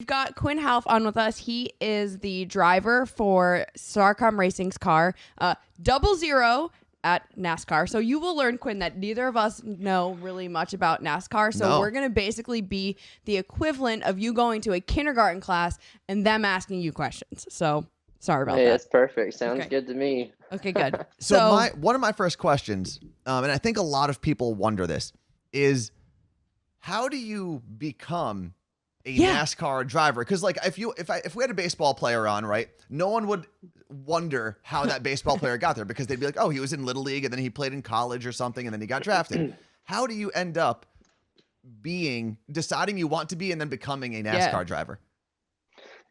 We've got Quin Houff on with us. He is the driver for StarCom Racing's car, 00 at NASCAR. So you will learn, Quin, that neither of us know really much about NASCAR. So we're going to basically be the equivalent of you going to a kindergarten class and them asking you questions. So sorry about that. That's perfect. Sounds good to me. Okay, good. So one of my first questions, and I think a lot of people wonder this, is how do you become a NASCAR driver? Because like if we had a baseball player on, right, no one would wonder how that baseball player got there, because they'd be like, oh, he was in Little League and then he played in college or something and then he got drafted. How do you end up deciding you want to be and then becoming a NASCAR driver?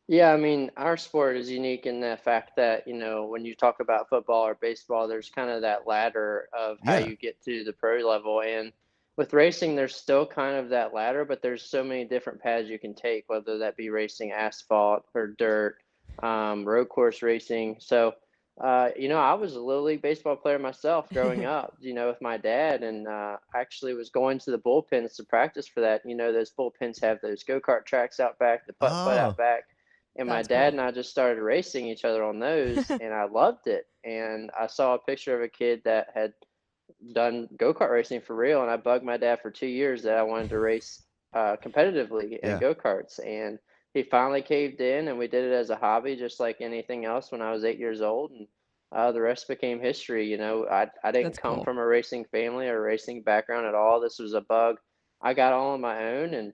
Yeah, I mean, our sport is unique in the fact that, when you talk about football or baseball, there's kind of that ladder of how you get to the pro level. And with racing, there's still kind of that ladder, but there's so many different paths you can take, whether that be racing asphalt or dirt, road course racing. So, I was a Little League baseball player myself growing up, with my dad, and actually was going to the bullpens to practice for that. Those bullpens have those go-kart tracks out back, the putt out back. And my dad and I just started racing each other on those, and I loved it. And I saw a picture of a kid that had done go-kart racing for real, and I bugged my dad for 2 years that I wanted to race competitively in go-karts. And he finally caved in, and we did it as a hobby, just like anything else, when I was 8 years old. And the rest became history. I didn't come from a racing family or racing background at all. This was a bug I got all on my own, and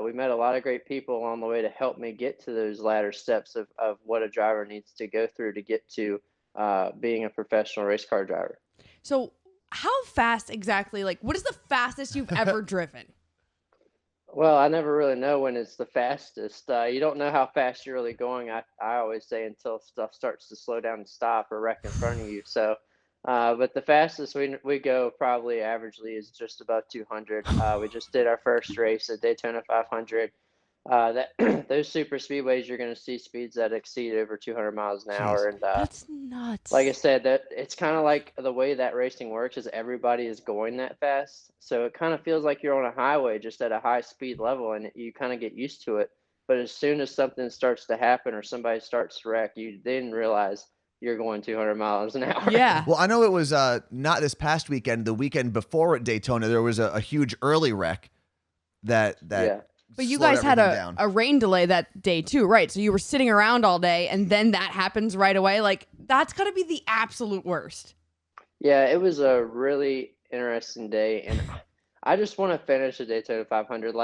we met a lot of great people along the way to help me get to those latter steps of what a driver needs to go through to get to being a professional race car driver. So how fast exactly, what is the fastest you've ever driven? Well, I never really know when it's the fastest. You don't know how fast you're really going, I always say, until stuff starts to slow down and stop or wreck in front of you. So, but the fastest we go probably averagely is just above 200. We just did our first race at Daytona 500. Those super speedways, you're going to see speeds that exceed over 200 miles an hour. And that's nuts. Like I said, that it's kind of like the way that racing works is everybody is going that fast. So it kind of feels like you're on a highway just at a high speed level, and you kind of get used to it. But as soon as something starts to happen or somebody starts to wreck, you then realize you're going 200 miles an hour. Yeah. Well, I know it was not this past weekend. The weekend before at Daytona, there was a huge early wreck that But you guys had a rain delay that day too, right? So you were sitting around all day, and then that happens right away. That's got to be the absolute worst. Yeah, it was a really interesting day, and I just want to finish the Daytona 500.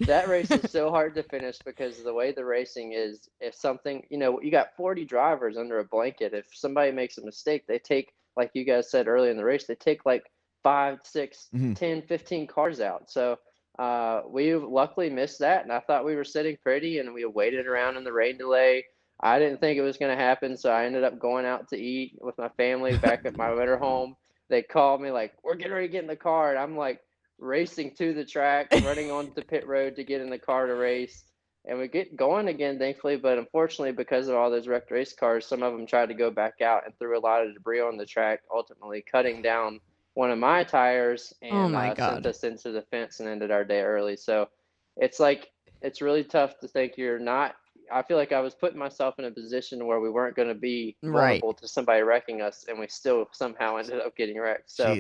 That race is so hard to finish because of the way the racing is. If something, you got 40 drivers under a blanket. If somebody makes a mistake, they take, like you guys said earlier in the race, they take 5, 6, 10, 15 cars out. So we luckily missed that, and I thought we were sitting pretty, and we waited around in the rain delay. I didn't think it was going to happen, so I ended up going out to eat with my family back at my winter home. They called me we're getting ready to get in the car, and I'm racing to the track, running onto the pit road to get in the car to race. And we get going again, thankfully, but unfortunately, because of all those wrecked race cars, some of them tried to go back out and threw a lot of debris on the track, ultimately cutting down one of my tires and sent us into the fence and ended our day early. So it's really tough to think I feel like I was putting myself in a position where we weren't going to be vulnerable to somebody wrecking us, and we still somehow ended up getting wrecked. So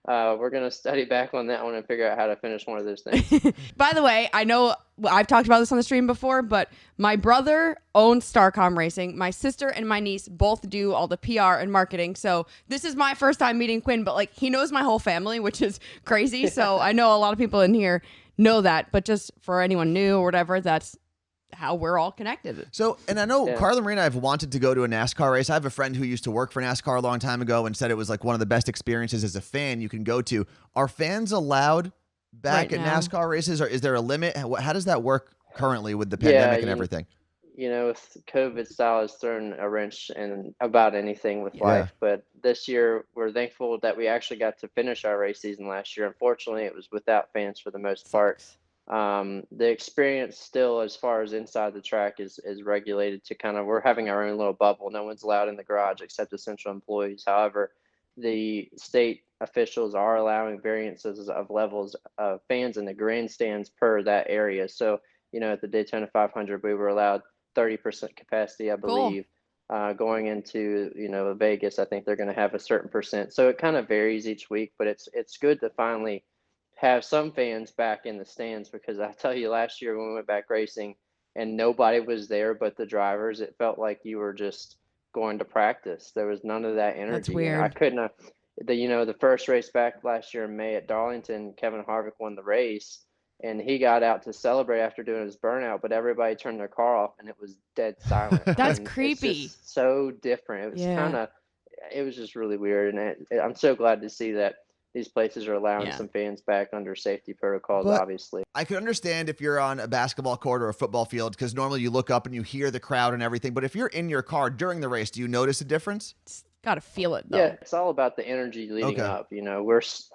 we're going to study back on that one and figure out how to finish one of those things. By the way, I know I've talked about this on the stream before, but my brother owns StarCom Racing. My sister and my niece both do all the PR and marketing. So this is my first time meeting Quin, but he knows my whole family, which is crazy. So I know a lot of people in here know that, but just for anyone new or whatever, that's how we're all connected. So, and I know Carla Marie and I have wanted to go to a NASCAR race. I have a friend who used to work for NASCAR a long time ago and said it was one of the best experiences as a fan you can go to. Are fans allowed back at NASCAR races, or is there a limit? How does that work currently with the pandemic and everything? With COVID style has thrown a wrench in about anything with life. But this year, we're thankful that we actually got to finish our race season last year. Unfortunately, it was without fans for the most part. The experience still, as far as inside the track, is regulated to we're having our own little bubble. No one's allowed in the garage except essential employees. However, the state officials are allowing variances of levels of fans in the grandstands per that area. So, at the Daytona 500, we were allowed 30% capacity, I Cool. believe. Going into, Vegas, I think they're going to have a certain percent. So it kind of varies each week, but it's good to finally have some fans back in the stands, because I tell you, last year when we went back racing and nobody was there but the drivers, it felt like you were just going to practice. There was none of that energy. That's I weird. couldn't have, the first race back last year in May at Darlington, Kevin Harvick won the race and he got out to celebrate after doing his burnout, but everybody turned their car off and it was dead silent. That's And creepy. It's just so different. It was Yeah. it was just really weird. And I'm so glad to see that these places are allowing Yeah. some fans back under safety protocols, But- obviously. I could understand if you're on a basketball court or a football field, because normally you look up and you hear the crowd and everything. But if you're in your car during the race, do you notice a difference? Gotta feel it though. Yeah, it's all about the energy leading Okay. up.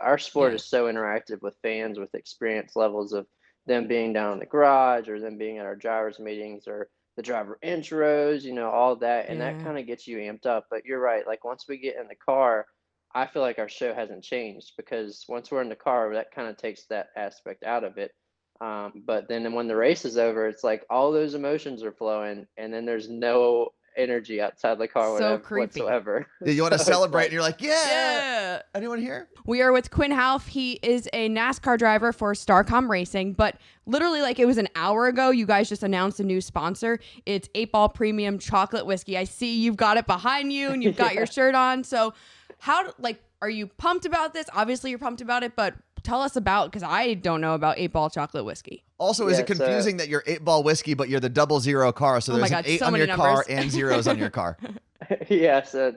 Our sport Yeah. is so interactive with fans, with experience levels of them being down in the garage or them being at our drivers meetings or the driver intros, all that, and that Yeah. kind of gets you amped up. But you're right, like once we get in the car, I feel like our show hasn't changed, because once we're in the car, that kind of takes that aspect out of it. But then when the race is over, it's like all those emotions are flowing, and then there's no energy outside the car So creepy. whatsoever. Yeah, you want to So it's celebrate like- and you're like, yeah. Anyone here? We are with Quin Houff. He is a NASCAR driver for StarCom Racing, but literally like it was an hour ago, you guys just announced a new sponsor. It's 8 Ball Premium Chocolate Whiskey. I see you've got it behind you and you've got your shirt on. So are you pumped about this? Obviously you're pumped about it, but tell us about, because I don't know about 8 Ball Chocolate Whiskey. Also, is it Yeah, so- confusing that you're 8 Ball whiskey, but you're the 000 car? So Oh my there's God, an 8 so on many your car numbers. and zeros on your car. Yeah, so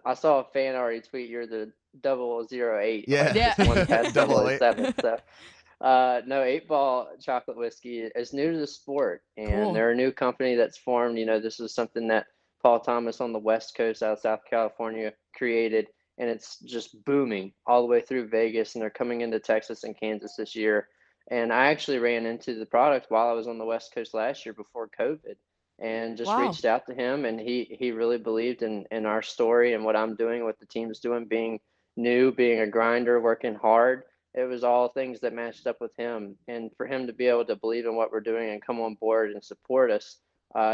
I saw a fan already tweet, you're the 008. Yeah. like, Yeah. just one past 008. 007. So, no, 8 Ball Chocolate Whiskey is new to the sport, and Cool. they're a new company that's formed. This is something that Paul Thomas on the West Coast out of South California created, and it's just booming all the way through Vegas, and they're coming into Texas and Kansas this year. And I actually ran into the product while I was on the West Coast last year before COVID, and just Wow. reached out to him, and he really believed in our story and what I'm doing, what the team's doing, being new, being a grinder, working hard. It was all things that matched up with him, and for him to be able to believe in what we're doing and come on board and support us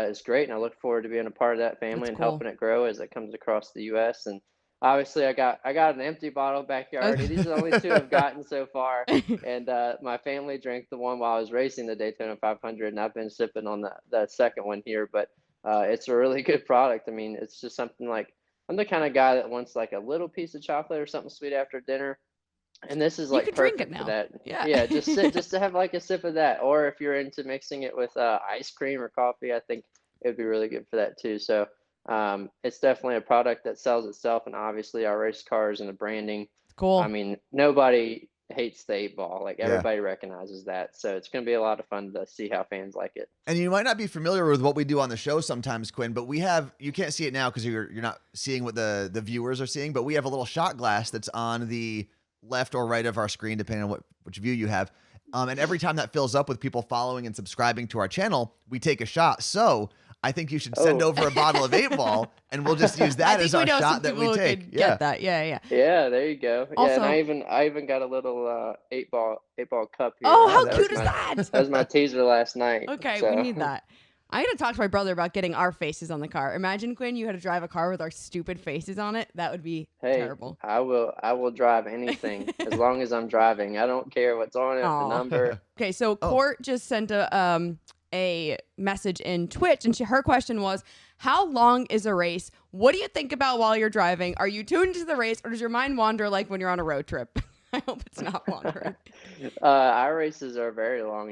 is great. And I look forward to being a part of that family That's and cool. helping it grow as it comes across the U.S. And obviously, I got an empty bottle back here already. These are the only two I've gotten so far. And my family drank the one while I was racing the Daytona 500, and I've been sipping on the second one here. But it's a really good product. I mean, it's just something like, I'm the kind of guy that wants like a little piece of chocolate or something sweet after dinner. And this is You like can drink perfect it for now. that. Yeah. Just to have like a sip of that. Or if you're into mixing it with ice cream or coffee, I think it would be really good for that too. So it's definitely a product that sells itself, and obviously our race cars and the branding. Cool. I mean, nobody hates the 8 Ball. Like Yeah. everybody recognizes that. So it's going to be a lot of fun to see how fans like it. And you might not be familiar with what we do on the show sometimes, Quinn, but you can't see it now because you're not seeing what the viewers are seeing, but we have a little shot glass that's on the left or right of our screen, depending on which view you have. And every time that fills up with people following and subscribing to our channel, we take a shot. So I think you should send Oh. over a bottle of 8 Ball, and we'll just use that as our know some shot that people we who take. could Yeah. get that. Yeah. Yeah, there you go. Also- yeah, and I even got a little 8 Ball cup here. Oh, how That cute was is my- that? That was my teaser last night. Okay, so. we need that. I gotta talk to my brother about getting our faces on the car. Imagine, Quinn, you had to drive a car with our stupid faces on it. That would be Hey, terrible. I will drive anything as long as I'm driving. I don't care what's on it, Aw. the number. Okay, so Oh. Court just sent a message in Twitch, and her question was, how long is a race? What do you think about while you're driving? Are you tuned to the race, or does your mind wander like when you're on a road trip? I hope it's not wandering. Our races are very long.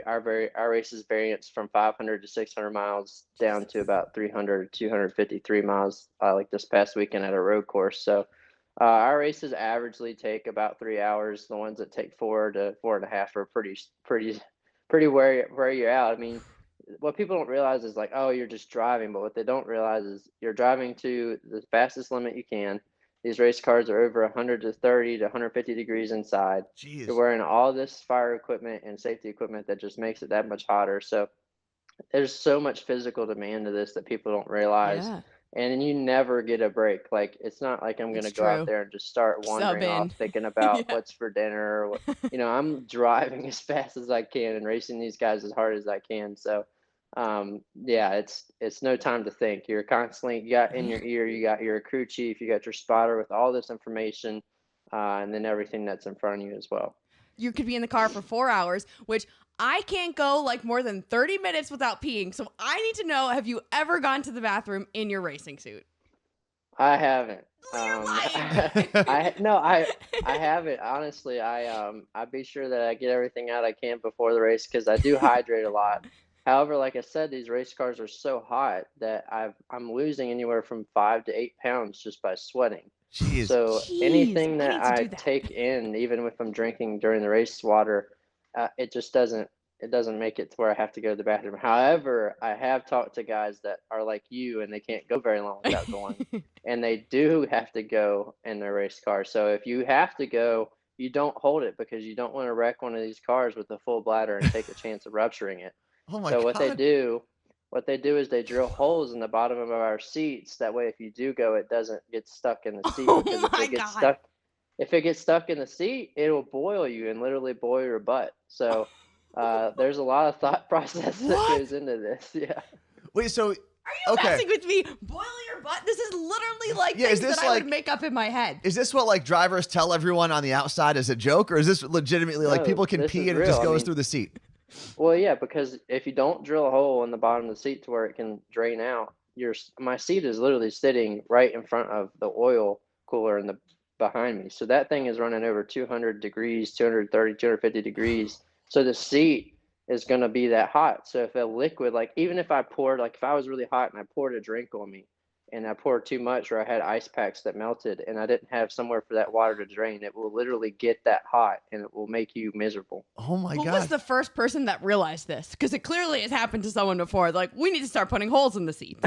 Our races variance from 500 to 600 miles down to about 300 to 253 miles. Like this past weekend at a road course. So our races averagely take about 3 hours. The ones that take 4 to 4.5 are pretty wear you out. I mean, what people don't realize is like, oh, you're just driving, but what they don't realize is you're driving to the fastest limit you can. These race cars are over 130 to 150 degrees inside. Jeez. You're wearing all this fire equipment and safety equipment that just makes it that much hotter. So there's so much physical demand to this that people don't realize. Yeah. and you never get a break. Like, it's not like I'm It's gonna go out true. there and just start Sub wandering off in. thinking about Yeah. what's for dinner. Or I'm driving as fast as I can and racing these guys as hard as I can. So, yeah, it's no time to think. You're constantly, you got in your ear, you got your crew chief, you got your spotter with all this information, and then everything that's in front of you as well. You could be in the car for 4 hours, which I can't go like more than 30 minutes without peeing. So I need to know, have you ever gone to the bathroom in your racing suit? I haven't. You're lying. I haven't. Honestly, I be sure that I get everything out I can before the race because I do hydrate a lot. However, like I said, these race cars are so hot that I'm losing anywhere from 5 to 8 pounds just by sweating. Jeez. So Jeez, anything I that need to do I that. take in, even if I'm drinking during the race water, it just doesn't make it to where I have to go to the bathroom. However, I have talked to guys that are like you and they can't go very long without going, and they do have to go in their race car. So if you have to go, you don't hold it because you don't want to wreck one of these cars with a full bladder and take a chance of rupturing it. Oh my So God. what they do is they drill holes in the bottom of our seats. That way, if you do go, it doesn't get stuck in the seat. Oh Because my God. if it gets stuck in the seat, it will boil you and literally boil your butt. So there's a lot of thought process that What? goes into this. Yeah. Wait, so Are you okay. messing with me? Boil your butt? This is literally like Yeah, is things this that I like- would make up in my head. Is this what like drivers tell everyone on the outside as a joke, or is this legitimately like No, people can this pee is and it just real. I goes mean, through the seat? Well, yeah, because if you don't drill a hole in the bottom of the seat to where it can drain out, my seat is literally sitting right in front of the oil cooler in the behind me. So that thing is running over 200 degrees, 230, 250 degrees. So the seat is going to be that hot. So if a liquid, like even if I poured, like if I was really hot and I poured a drink on me and I poured too much or I had ice packs that melted and I didn't have somewhere for that water to drain, it will literally get that hot and it will make you miserable. Oh my Who God. was the first person that realized this? Because it clearly has happened to someone before. Like, we need to start putting holes in the seats.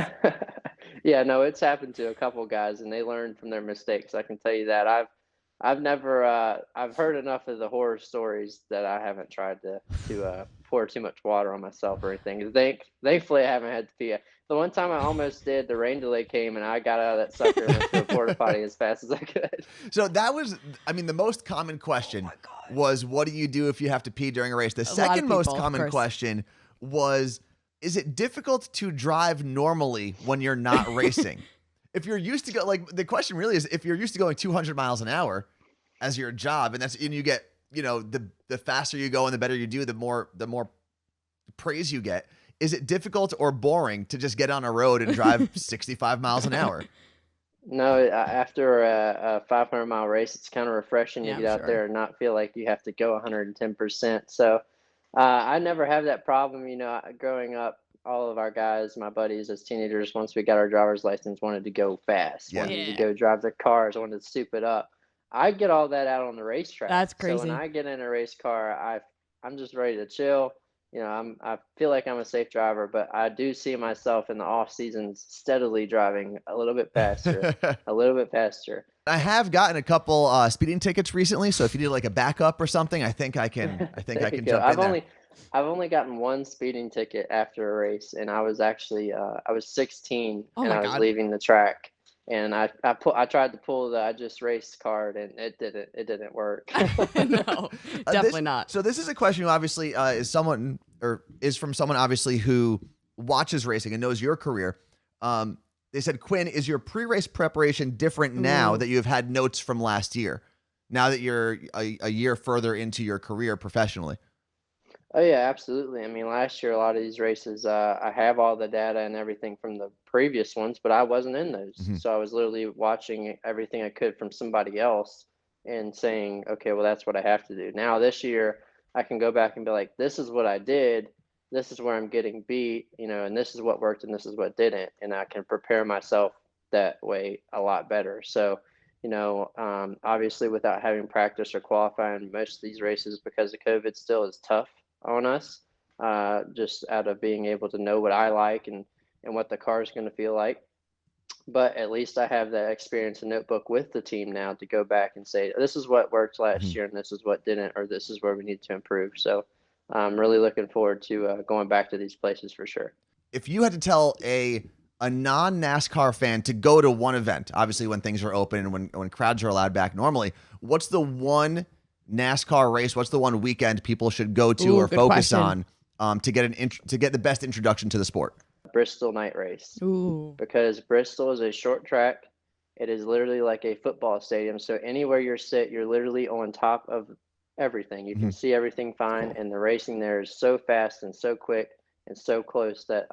Yeah, no, it's happened to a couple guys and they learned from their mistakes. I can tell you that. I've never I've heard enough of the horror stories that I haven't tried to pour too much water on myself or anything. Thankfully I haven't had to pee. The one time I almost did, the rain delay came and I got out of that sucker and went to a porta potty as fast as I could. So that was, I mean, the most common question was, what do you do if you have to pee during a race? The lot of second most people, of common course. question was, is it difficult to drive normally when you're not racing? If you're used to go, like the question really is, if you're used to going 200 miles an hour as your job, and you get, the faster you go and the better you do, the more praise you get. Is it difficult or boring to just get on a road and drive 65 miles an hour? No, after a 500-mile race, it's kind of refreshing Yeah, to I'm get out sure. there and not feel like you have to go 110%. So I never have that problem. Growing up, all of our guys, my buddies as teenagers, once we got our driver's license, wanted to go fast, Yeah. wanted to Yeah. go drive their cars, wanted to soup it up. I get all that out on the racetrack. That's So when crazy. I get in a race car, I'm just ready to chill. I feel like I'm a safe driver, but I do see myself in the off seasons steadily driving a little bit faster, a little bit faster. I have gotten a couple speeding tickets recently, so if you need like a backup or something, I think I can There you jump go. in there. I've only gotten one speeding ticket after a race, and I was actually I was 16 Oh and my I was God. leaving the track, and I tried to pull the I just raced card, and it didn't work. No, definitely This- not. So this is a question who obviously is from someone obviously who watches racing and knows your career. They said, Quin, is your pre-race preparation different now that you have had notes from last year? Now that you're a year further into your career professionally? Oh yeah, absolutely. I mean, last year a lot of these races, I have all the data and everything from the previous ones, but I wasn't in those. Mhm. So I was literally watching everything I could from somebody else and saying, okay, well, that's what I have to do. Now this year, I can go back and be like, this is what I did. This is where I'm getting beat, and this is what worked and this is what didn't. And I can prepare myself that way a lot better. So, obviously without having practice or qualifying most of these races because of COVID still is tough on us, just out of being able to know what I like and what the car is going to feel like. But at least I have that experience and notebook with the team now to go back and say, this is what worked last Mhm. year and this is what didn't, or this is where we need to improve. So I'm really looking forward to going back to these places for sure. If you had to tell a a non-NASCAR fan to go to one event, obviously when things are open and when crowds are allowed back normally, what's the one NASCAR race, what's the one weekend people should go to or focus question. on to get the best introduction to the sport? Bristol night race. Ooh. Because Bristol is a short track. It is literally like a football stadium. So anywhere you're you're literally on top of everything. You can see everything fine. Cool. And the racing there is so fast and so quick and so close that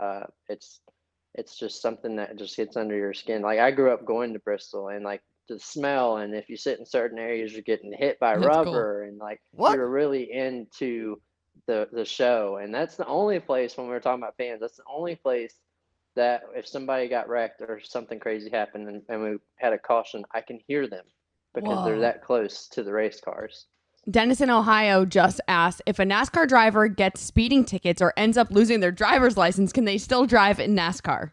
it's just something that just gets under your skin. Like I grew up going to Bristol and like the smell, and if you sit in certain areas, you're getting hit by That's rubber, and like What? you're really into the show. And that's the only place, when we were talking about fans, that's the only place that if somebody got wrecked or something crazy happened and we had a caution, I can hear them because they're Whoa. that close to the race cars. Dennis in Ohio just asked, if a NASCAR driver gets speeding tickets or ends up losing their driver's license, can they still drive in NASCAR?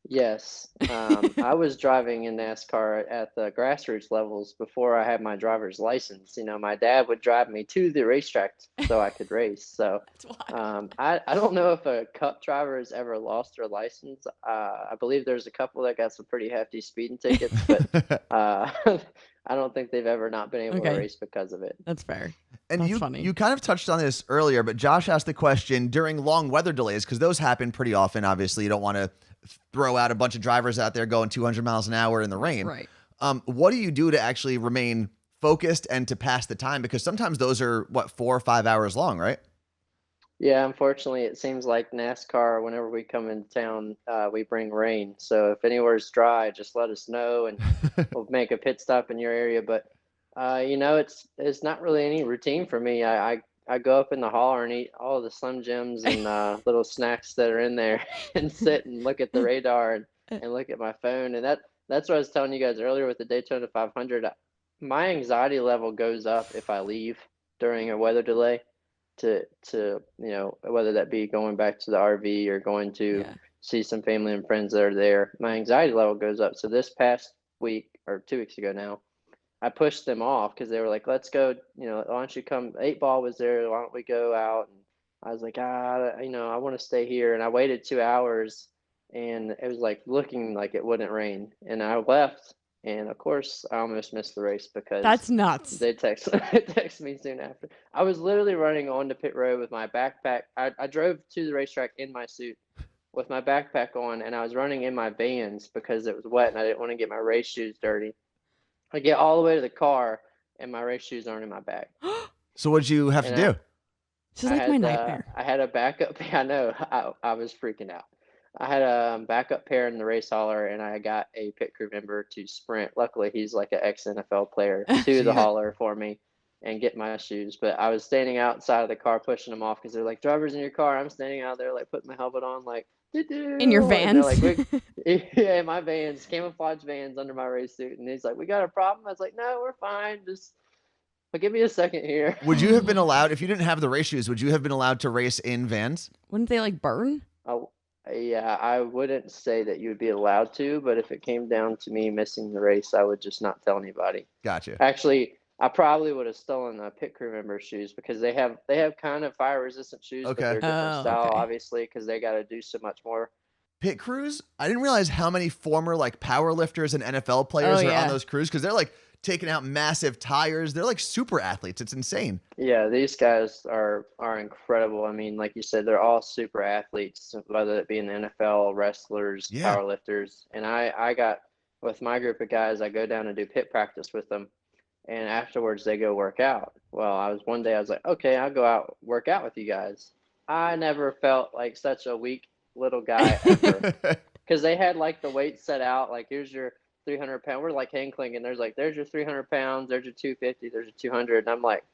Yes. I was driving in NASCAR at the grassroots levels before I had my driver's license. You know, my dad would drive me to the racetrack so I could race. So I don't know if a cup driver has ever lost their license. I believe there's a couple that got some pretty hefty speeding tickets, but I don't think they've ever not been able to race because of it. That's fair. And That's funny. you kind of touched on this earlier, but Josh asked the question during long weather delays, because those happen pretty often. Obviously, you don't want to throw out a bunch of drivers out there going 200 miles an hour in the rain. Right. What do you do to actually remain focused and to pass the time? Because sometimes those are, 4 or 5 hours long, right? Yeah, unfortunately, it seems like NASCAR, whenever we come into town, we bring rain. So if anywhere's dry, just let us know and we'll make a pit stop in your area. But, you know, it's not really any routine for me. I go up in the hall and eat all the Slim Jims and little snacks that are in there and sit and look at the radar and look at my phone. And that's what I was telling you guys earlier with the Daytona 500. My anxiety level goes up if I leave during a weather delay to you know, whether that be going back to the RV or going to see some family and friends that are there. My anxiety level goes up. So this past week or 2 weeks ago now, I pushed them off because they were like, let's go, you know, why don't you come? 8 Ball was there. Why don't we go out? And I was like, you know, I want to stay here. And I waited 2 hours and it was like looking like it wouldn't rain. And I left. And of course, I almost missed the race because That's nuts. they text me soon after. I was literally running on to pit road with my backpack. I drove to the racetrack in my suit with my backpack on, and I was running in my Vans because it was wet and I didn't want to get my race shoes dirty. I get all the way to the car and my race shoes aren't in my bag. So what'd you have to do? This is like my nightmare. I had a backup. I know. I was freaking out. I had a backup pair in the race hauler, and I got a pit crew member to sprint. Luckily, he's like an ex-NFL player to the hauler for me and get my shoes. But I was standing outside of the car pushing them off because they're like, driver's in your car. I'm standing out there like putting my helmet on like, in your Vans? Like, yeah, my Vans, camouflage Vans under my race suit. And he's like, we got a problem? I was like, no, we're fine. But give me a second here. Would you have been allowed, if you didn't have the race shoes, would you have been allowed to race in Vans? Wouldn't they like burn? Yeah, I wouldn't say that you would be allowed to, but if it came down to me missing the race, I would just not tell anybody. Gotcha. Actually, I probably would have stolen the pit crew member's shoes because they have kind of fire resistant shoes, but they're different style, obviously, because they got to do so much more. Pit crews? I didn't realize how many former like power lifters and NFL players are on those crews, because they're like taking out massive tires. They're like super athletes. It's insane. Yeah, these guys are incredible. I mean, like you said, they're all super athletes, whether it be in the NFL, wrestlers, power lifters. And I got, with my group of guys, I go down and do pit practice with them. And afterwards they go work out. Well, one day I was like, okay, I'll go out, work out with you guys. I never felt like such a weak little guy ever. Because they had like the weight set out, like here's your 300 pound. We're like hand clinking. There's your 300 pounds. There's your 250. There's your 200. And I'm like,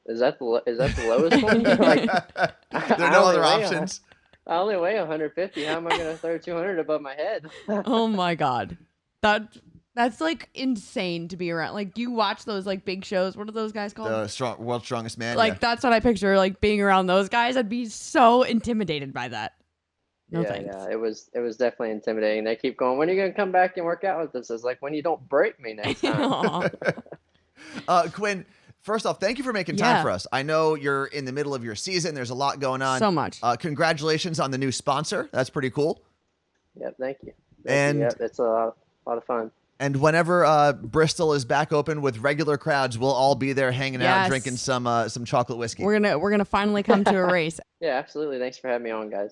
is that the lowest one? Like, there are no other options. I only weigh 150. How am I going to throw 200 above my head? Oh my God. That's like insane to be around. Like you watch those like big shows. What are those guys called? The World's Strongest Man. Like that's what I picture. Like being around those guys, I'd be so intimidated by that. No thanks. Yeah, it was definitely intimidating. They keep going, when are you going to come back and work out with us? It's like, when you don't break me next time. Quin, first off, thank you for making time for us. I know you're in the middle of your season. There's a lot going on. So much. Congratulations on the new sponsor. That's pretty cool. Yep. Thank you. And Yep, it's a lot of fun. And whenever Bristol is back open with regular crowds, we'll all be there hanging out, Yes. drinking some chocolate whiskey. We're gonna finally come to a race. Yeah, absolutely. Thanks for having me on, guys.